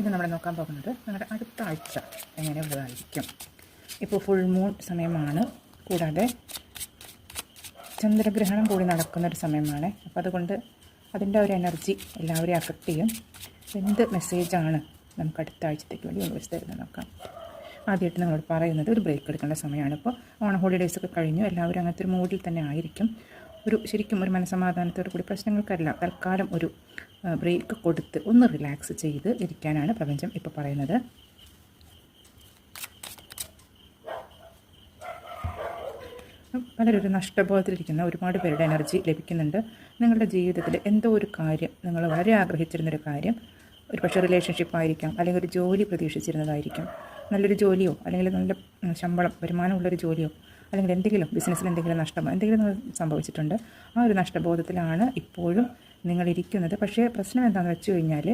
ഇത് നമ്മൾ നോക്കാൻ പോകുന്നത് നിങ്ങളുടെ അടുത്ത ആഴ്ച എങ്ങനെയുള്ളതായിരിക്കും. ഇപ്പോൾ ഫുൾ മൂൺ സമയമാണ്, കൂടാതെ ചന്ദ്രഗ്രഹണം കൂടി നടക്കുന്നൊരു സമയമാണ്. അപ്പോൾ അതുകൊണ്ട് അതിൻ്റെ ഒരു എനർജി എല്ലാവരെയും അഫക്റ്റ് ചെയ്യും. എന്ത് മെസ്സേജാണ് നമുക്ക് അടുത്ത ആഴ്ചത്തേക്ക് വേണ്ടി യൂണിവേഴ്സ് തരുന്നത് നോക്കാം. ആദ്യമായിട്ട് നമ്മളോട് പറയുന്നത് ഒരു ബ്രേക്ക് എടുക്കേണ്ട സമയമാണ്. ഇപ്പോൾ ഓണം ഹോളിഡേയ്സൊക്കെ കഴിഞ്ഞു, എല്ലാവരും അങ്ങനത്തെ ഒരു മൂഡിൽ തന്നെ ആയിരിക്കും. ശരിക്കും ഒരു മനസ്സമാധാനത്തോടു കൂടി പ്രശ്നങ്ങൾക്കല്ല, തൽക്കാലം ഒരു ബ്രേക്ക് കൊടുത്ത് ഒന്ന് റിലാക്സ് ചെയ്ത് ഇരിക്കാനാണ് പ്രപഞ്ചം ഇപ്പോൾ പറയുന്നത്. പലരൊരു നഷ്ടബോധത്തിലിരിക്കുന്ന ഒരുപാട് പേരുടെ എനർജി ലഭിക്കുന്നുണ്ട്. നിങ്ങളുടെ ജീവിതത്തിൽ എന്തോ ഒരു കാര്യം, നിങ്ങൾ വളരെ ആഗ്രഹിച്ചിരുന്നൊരു കാര്യം, ഒരു പക്ഷേ റിലേഷൻഷിപ്പ് ആയിരിക്കാം, അല്ലെങ്കിൽ ഒരു ജോലി പ്രതീക്ഷിച്ചിരുന്നതായിരിക്കും. നല്ലൊരു ജോലിയോ അല്ലെങ്കിൽ നല്ല ശമ്പളം വരുമാനമുള്ളൊരു ജോലിയോ അല്ലെങ്കിൽ എന്തെങ്കിലും ബിസിനസ്സിൽ എന്തെങ്കിലും നഷ്ടമോ എന്തെങ്കിലും സംഭവിച്ചിട്ടുണ്ട്. ആ ഒരു നഷ്ടബോധത്തിലാണ് ഇപ്പോഴും നിങ്ങളിരിക്കുന്നത്. പക്ഷേ പ്രശ്നം എന്താണെന്ന് വെച്ച് കഴിഞ്ഞാൽ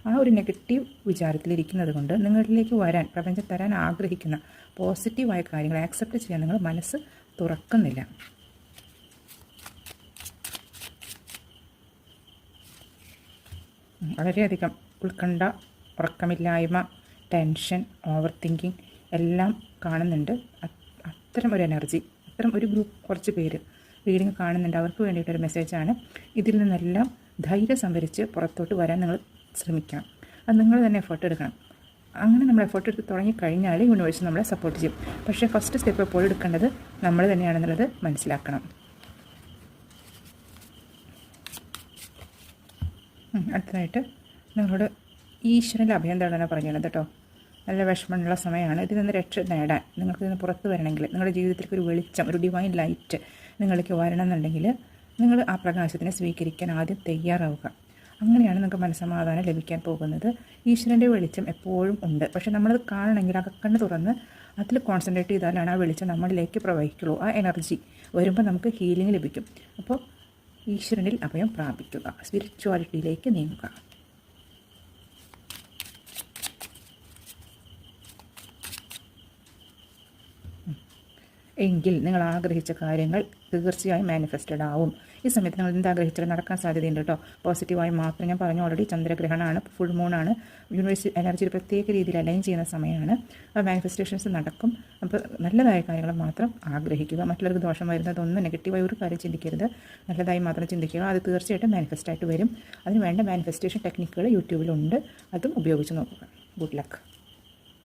ആ ഒരു നെഗറ്റീവ് വിചാരത്തിലിരിക്കുന്നത് കൊണ്ട് നിങ്ങളിലേക്ക് വരാൻ പ്രപഞ്ചം തരാൻ ആഗ്രഹിക്കുന്ന പോസിറ്റീവായ കാര്യങ്ങൾ ആക്സെപ്റ്റ് ചെയ്യാൻ നിങ്ങൾ മനസ്സ് തുറക്കുന്നില്ല. വളരെയധികം ഉത്കണ്ഠ, ഉറക്കമില്ലായ്മ, ടെൻഷൻ, ഓവർ തിങ്കിങ് എല്ലാം കാണുന്നുണ്ട്. അത്തരം ഒരു എനർജി, അത്തരം ഒരു ഗ്രൂപ്പ് കുറച്ച് പേര് റീഡിങ് കാണുന്നുണ്ട്. അവർക്ക് വേണ്ടിയിട്ടൊരു മെസ്സേജാണ്. ഇതിൽ നിന്നെല്ലാം ധൈര്യം സംഭരിച്ച് പുറത്തോട്ട് വരാൻ നിങ്ങൾ ശ്രമിക്കണം. അത് നിങ്ങൾ തന്നെ എഫേർട്ട് എടുക്കണം. അങ്ങനെ നമ്മൾ എഫേർട്ട് എടുത്ത് തുടങ്ങിക്കഴിഞ്ഞാൽ യൂണിവേഴ്സ് നമ്മളെ സപ്പോർട്ട് ചെയ്യും. പക്ഷേ ഫസ്റ്റ് സ്റ്റെപ്പ് എപ്പോഴും എടുക്കേണ്ടത് നമ്മൾ തന്നെയാണെന്നുള്ളത് മനസ്സിലാക്കണം. അടുത്തതായിട്ട് നിങ്ങളോട് ഈശ്വരൻ്റെ അഭയം തേടാനാണ് പറഞ്ഞിരുന്നത് കേട്ടോ. നല്ല വിഷമമുള്ള സമയമാണ്. ഇതിൽ നിന്ന് രക്ഷ നേടാൻ, നിങ്ങൾക്ക് ഇതിന് പുറത്ത് വരണമെങ്കിൽ, നിങ്ങളുടെ ജീവിതത്തിലേക്ക് ഒരു വെളിച്ചം, ഒരു ഡിവൈൻ ലൈറ്റ് നിങ്ങൾക്ക് വരണമെന്നുണ്ടെങ്കിൽ നിങ്ങൾ ആ പ്രകാശത്തിനെ സ്വീകരിക്കാൻ ആദ്യം തയ്യാറാവുക. അങ്ങനെയാണ് നിങ്ങൾക്ക് മനസ്സമാധാനം ലഭിക്കാൻ പോകുന്നത്. ഈശ്വരൻ്റെ വെളിച്ചം എപ്പോഴും ഉണ്ട്. പക്ഷേ നമ്മളത് കാണണമെങ്കിൽ അകക്കണ്ണ് തുറന്ന് അതിൽ കോൺസെൻട്രേറ്റ് ചെയ്താലാണ് ആ വെളിച്ചം നമ്മളിലേക്ക് പ്രവഹിക്കുള്ളൂ. ആ എനർജി വരുമ്പോൾ നമുക്ക് ഹീലിംഗ് ലഭിക്കും. അപ്പോൾ ഈശ്വരനിൽ അഭയം പ്രാപിക്കുക, സ്പിരിച്വാലിറ്റിയിലേക്ക് നീങ്ങുക. എങ്കിൽ നിങ്ങൾ ആഗ്രഹിച്ച കാര്യങ്ങൾ തീർച്ചയായും മാനിഫെസ്റ്റഡ് ആവും. ഈ സമയത്ത് നിങ്ങൾ എന്താഗ്രഹിച്ചാലും നടക്കാൻ സാധ്യതയുണ്ട് കേട്ടോ. പോസിറ്റീവായി മാത്രം ഞാൻ പറഞ്ഞു. ഓൾറെഡി ചന്ദ്രഗ്രഹണമാണ്, ഫുൾ മൂണാണ്. യൂണിവേഴ്സ് എനർജി പ്രത്യേക രീതിയിൽ അലൈൻ ചെയ്യുന്ന സമയമാണ്. അപ്പോൾ മാനിഫെസ്റ്റേഷൻസ് നടക്കും. അപ്പോൾ നല്ലതായ കാര്യങ്ങൾ മാത്രം ആഗ്രഹിക്കുക. മറ്റുള്ളവർക്ക് ദോഷം വരുന്നതൊന്നും നെഗറ്റീവായി ഒരു കാര്യം ചിന്തിക്കരുത്. നല്ലതായി മാത്രം ചിന്തിക്കുക. അത് തീർച്ചയായിട്ടും മാനിഫെസ്റ്റായിട്ട് വരും. അതിന് വേണ്ട മാനിഫെസ്റ്റേഷൻ ടെക്നിക്കുകൾ യൂട്യൂബിലുണ്ട്. അതും ഉപയോഗിച്ച് നോക്കുക. Good luck.